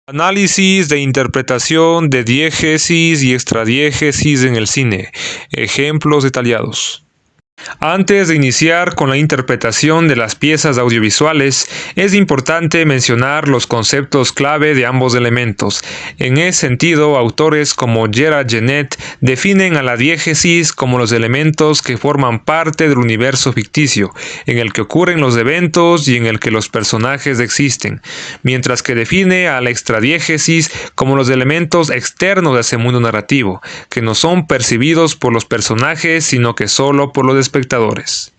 Análisis de interpretación de diégesis y extradiégesis en el cine. Ejemplos detallados. Antes de iniciar con la interpretación de las piezas audiovisuales, es importante mencionar los conceptos clave de ambos elementos. En ese sentido, autores como Gerard Genette definen a la diégesis como los elementos que forman parte del universo ficticio, en el que ocurren los eventos y en el que los personajes existen, mientras que define a la extradiégesis como los elementos externos de ese mundo narrativo, que no son percibidos por los personajes, sino que solo por los espectadores.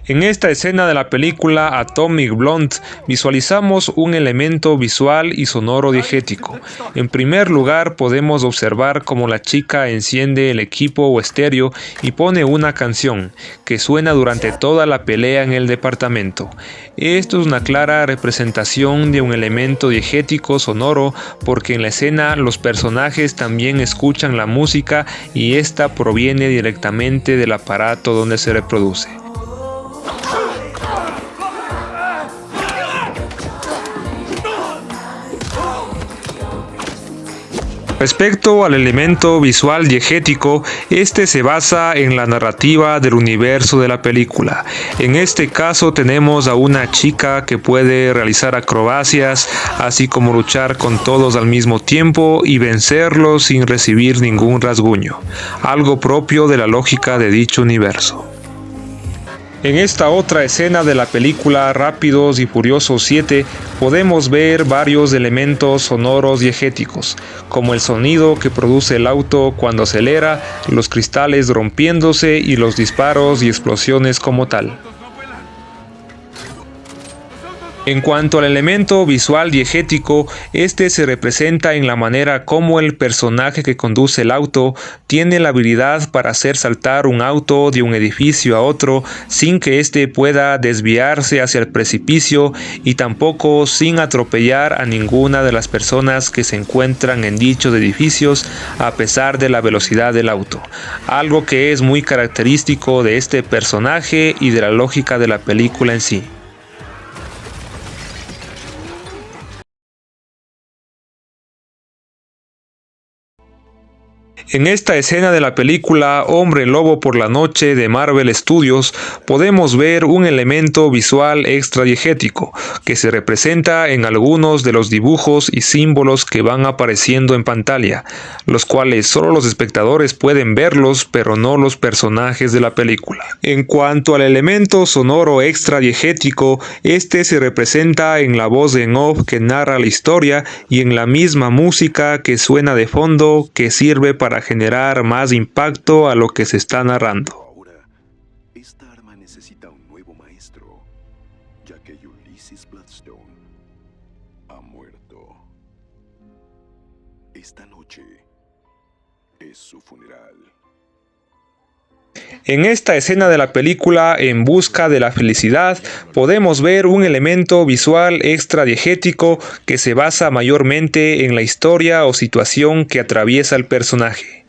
En esta escena de la película Atomic Blonde visualizamos un elemento visual y sonoro diegético. En primer lugar, podemos observar cómo la chica enciende el equipo o estéreo y pone una canción que suena durante toda la pelea en el departamento. Esto es una clara representación de un elemento diegético sonoro, porque en la escena los personajes también escuchan la música y esta proviene directamente del aparato donde se reproduce. Respecto al elemento visual diegético, este se basa en la narrativa del universo de la película. En este caso tenemos a una chica que puede realizar acrobacias, así como luchar con todos al mismo tiempo y vencerlos sin recibir ningún rasguño, algo propio de la lógica de dicho universo. En esta otra escena de la película Rápidos y Furiosos 7 podemos ver varios elementos sonoros diegéticos, como el sonido que produce el auto cuando acelera, los cristales rompiéndose y los disparos y explosiones como tal. En cuanto al elemento visual diegético, este se representa en la manera como el personaje que conduce el auto tiene la habilidad para hacer saltar un auto de un edificio a otro sin que éste pueda desviarse hacia el precipicio y tampoco sin atropellar a ninguna de las personas que se encuentran en dichos edificios a pesar de la velocidad del auto, algo que es muy característico de este personaje y de la lógica de la película en sí. En esta escena de la película Hombre Lobo por la Noche de Marvel Studios podemos ver un elemento visual extradiegético que se representa en algunos de los dibujos y símbolos que van apareciendo en pantalla, los cuales solo los espectadores pueden verlos, pero no los personajes de la película. En cuanto al elemento sonoro extradiegético, este se representa en la voz en off que narra la historia y en la misma música que suena de fondo, que sirve para generar más impacto a lo que se está narrando. Ahora, esta arma necesita un nuevo maestro, ya que Ulysses Bloodstone ha muerto. Esta noche es su funeral. En esta escena de la película En busca de la felicidad podemos ver un elemento visual extradiegético que se basa mayormente en la historia o situación que atraviesa el personaje.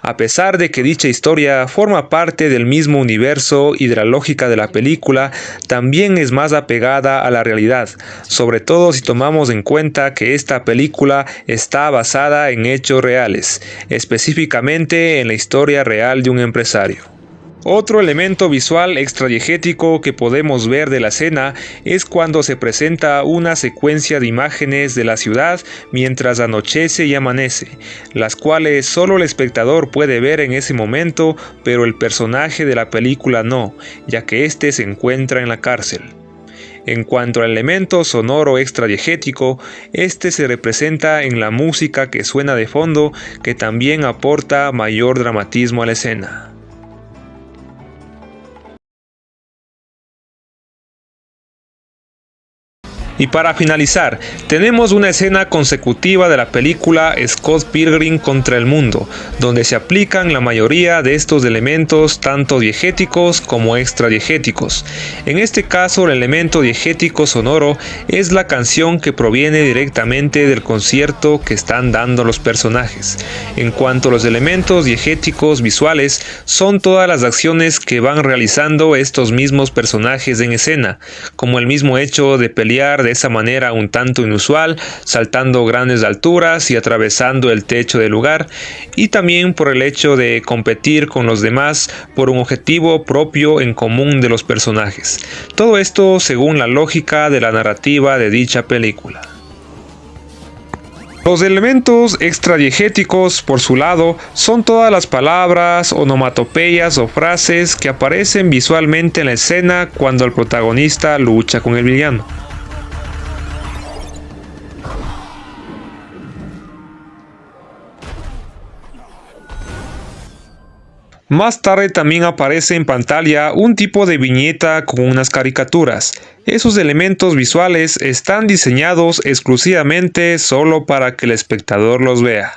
A pesar de que dicha historia forma parte del mismo universo y de la lógica de la película, también es más apegada a la realidad, sobre todo si tomamos en cuenta que esta película está basada en hechos reales, específicamente en la historia real de un empresario. Otro elemento visual extradiegético que podemos ver de la escena es cuando se presenta una secuencia de imágenes de la ciudad mientras anochece y amanece, las cuales solo el espectador puede ver en ese momento, pero el personaje de la película no, ya que éste se encuentra en la cárcel. En cuanto al elemento sonoro extradiegético, este se representa en la música que suena de fondo, que también aporta mayor dramatismo a la escena. Y para finalizar, tenemos una escena consecutiva de la película Scott Pilgrim contra el mundo, donde se aplican la mayoría de estos elementos tanto diegéticos como extradiegéticos. En este caso, el elemento diegético sonoro es la canción que proviene directamente del concierto que están dando los personajes. En cuanto a los elementos diegéticos visuales, son todas las acciones que van realizando estos mismos personajes en escena, como el mismo hecho de pelear de esa manera un tanto inusual, saltando grandes alturas y atravesando el techo del lugar, y también por el hecho de competir con los demás por un objetivo propio en común de los personajes. Todo esto según la lógica de la narrativa de dicha película. Los elementos extradiegéticos, por su lado, son todas las palabras, onomatopeyas o frases que aparecen visualmente en la escena cuando el protagonista lucha con el villano. Más tarde también aparece en pantalla un tipo de viñeta con unas caricaturas. Esos elementos visuales están diseñados exclusivamente solo para que el espectador los vea.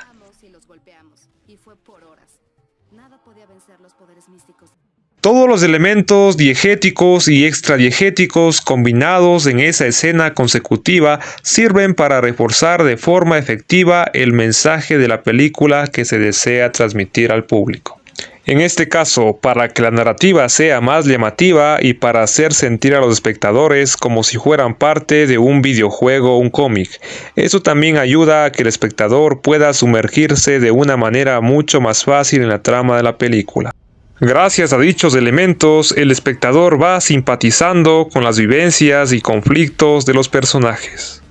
Todos los elementos diegéticos y extradiegéticos combinados en esa escena consecutiva sirven para reforzar de forma efectiva el mensaje de la película que se desea transmitir al público. En este caso, para que la narrativa sea más llamativa y para hacer sentir a los espectadores como si fueran parte de un videojuego o un cómic. Eso también ayuda a que el espectador pueda sumergirse de una manera mucho más fácil en la trama de la película. Gracias a dichos elementos, el espectador va simpatizando con las vivencias y conflictos de los personajes.